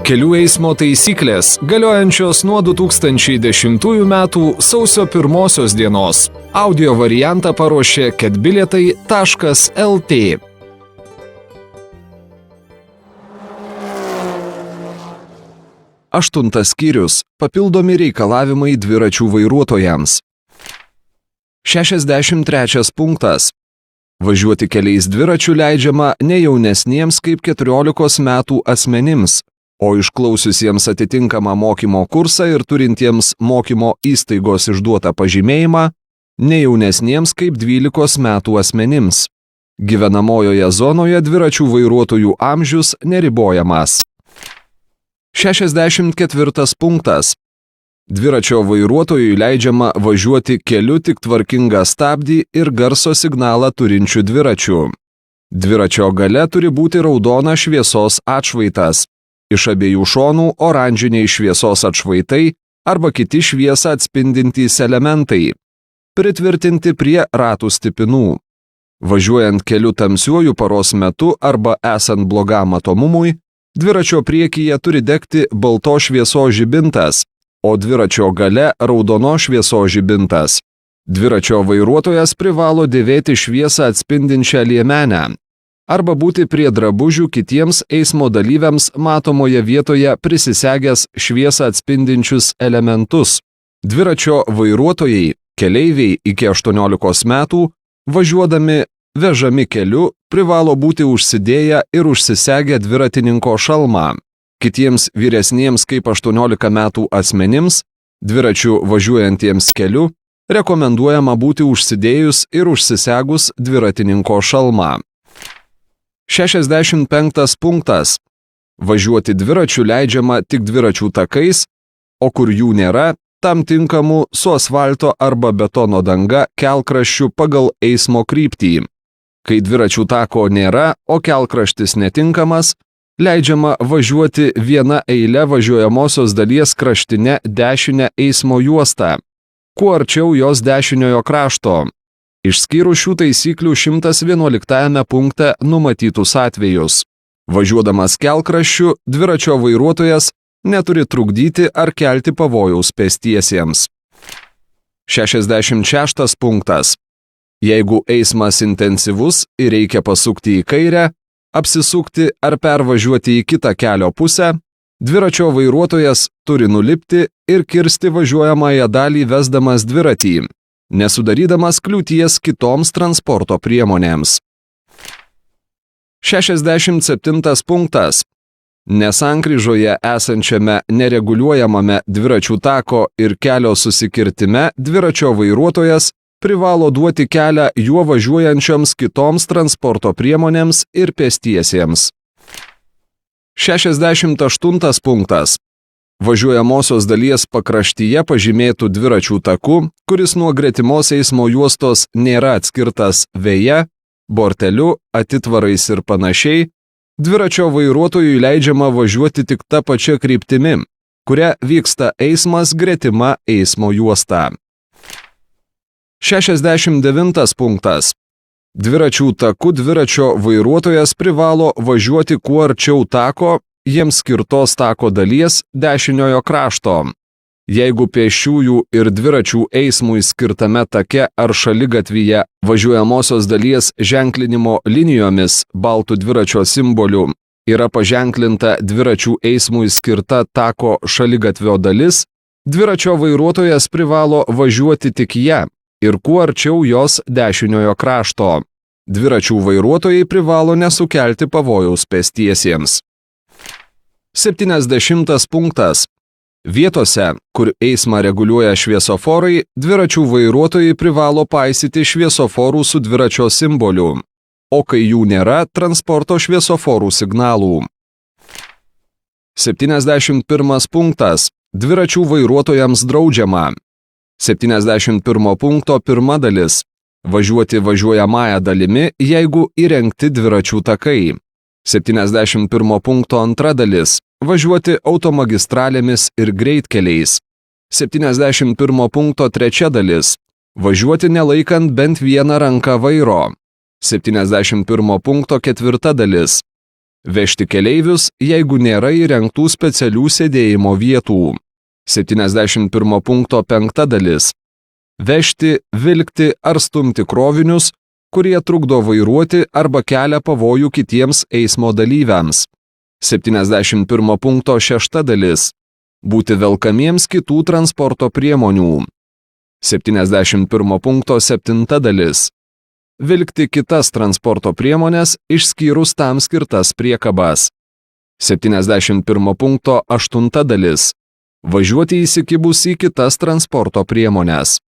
Kelių eismo taisyklės galiojančios nuo 2010 metų sausio 1 dienos. Audio variantą paruošė ketbilietai.lt. 8 skyrius. Papildomi reikalavimai dviračių vairuotojams. 63 punktas. Važiuoti keliais dviračių leidžiama ne jaunesniems kaip 14 metų asmenims, o išklausiusiems atitinkamą mokymo kursą ir turintiems mokymo įstaigos išduotą pažymėjimą, ne jaunesniems kaip 12 metų asmenims. Gyvenamojoje zonoje dviračių vairuotojų amžius neribojamas. 64 punktas. Dviračio vairuotojui leidžiama važiuoti keliu tik tvarkingą stabdį ir garso signalą turinčių dviračių. Dviračio gale turi būti raudona šviesos atšvaitas. Iš abiejų šonų oranžiniai šviesos atšvaitai arba kiti šviesą atspindintys elementai. Pritvirtinti prie ratų stipinų. Važiuojant keliu tamsiuoju paros metu arba esant blogam matomumui, dviračio priekyje turi degti baltos šviesos žibintas, o dviračio gale raudonos šviesos žibintas. Dviračio vairuotojas privalo dėvėti šviesą atspindinčią liemenę arba būti prie drabužių kitiems eismo dalyviams matomoje vietoje prisisegęs šviesą atspindinčius elementus. Dviračio vairuotojai, keleiviai iki 18 metų, važiuodami vežami keliu, privalo būti užsidėję ir užsisegę dviratininko šalmą. Kitiems vyresniems kaip 18 metų asmenims, dviračiu važiuojantiems keliu, rekomenduojama būti užsidėjus ir užsisegus dviratininko šalmą. 65 punktas. Važiuoti dviračiu leidžiama tik dviračių takais, o kur jų nėra, tam tinkamų su asfalto arba betono danga kelkraščiu pagal eismo kryptį. Kai dviračių tako nėra, o kelkraštis netinkamas, leidžiama važiuoti viena eile važiuojamosios dalies kraštine dešinę eismo juostą, kuo arčiau jos dešiniojo krašto. Išskyrus šių taisyklių 111 punkte numatytus atvejus. Važiuodamas kelkraščiu, dviračio vairuotojas neturi trukdyti ar kelti pavojaus pėstiesiems. 66 punktas. Jeigu eismas intensyvus ir reikia pasukti į kairę, apsisukti ar pervažiuoti į kitą kelio pusę, dviračio vairuotojas turi nulipti ir kirsti važiuojamąją dalį vesdamas dviratį, nesudarydamas kliūties kitoms transporto priemonėms. 67 punktas. Nesankryžoje esančiame nereguliuojamame dviračių tako ir kelio susikirtime dviračio vairuotojas privalo duoti kelią juo važiuojančioms kitoms transporto priemonėms ir pėstiesiems. 68 punktas. Važiuojamosios dalies pakraštyje pažymėtų dviračių taku, kuris nuo gretimos eismo juostos nėra atskirtas veja, borteliu, atitvarais ir panašiai, dviračio vairuotojui leidžiama važiuoti tik ta pačia kryptimi, kuria vyksta eismas gretima eismo juosta. 69 punktas. Dviračių taku dviračio vairuotojas privalo važiuoti kuo arčiau tako, jiems skirtos tako dalies dešiniojo krašto. Jeigu pėsčiųjų ir dviračių eismui skirtame take ar šaligatvyje važiuojamosios dalies ženklinimo linijomis baltų dviračio simboliu yra paženklinta dviračių eismui skirta tako šaligatvio dalis, dviračio vairuotojas privalo važiuoti tik ją ir kuo arčiau jos dešiniojo krašto. Dviračių vairuotojai privalo nesukelti pavojaus pėstiesiems. 70 punktas. Vietose, kur eismą reguliuoja šviesoforai, dviračių vairuotojai privalo paisyti šviesoforų su dviračio simboliu, o kai jų nėra, transporto šviesoforų signalų. 71 punktas. Dviračių vairuotojams draudžiama. 71 punkto pirma dalis. Važiuoti važiuojamąją dalimi, jeigu įrengti dviračių takai. 71 punkto antra dalis. Važiuoti automagistralėmis ir greitkeliais. 71 punkto trečia dalis. Važiuoti nelaikant bent vieną ranką vairo. 71 punkto ketvirta dalis. Vežti keleivius, jeigu nėra įrengtų specialių sėdėjimo vietų. 71 punkto 5 dalis. Vežti, vilkti ar stumti krovinius, kurie trukdo vairuoti arba kelia pavojų kitiems eismo dalyviams. 71 punkto 6 dalis. Būti velkamiems kitų transporto priemonių. 71 punkto 7 dalis. Vilkti kitas transporto priemonės išskyrus tam skirtas priekabas. 71 punkto 8 dalis. Važiuoti įsikibus į kitas transporto priemones.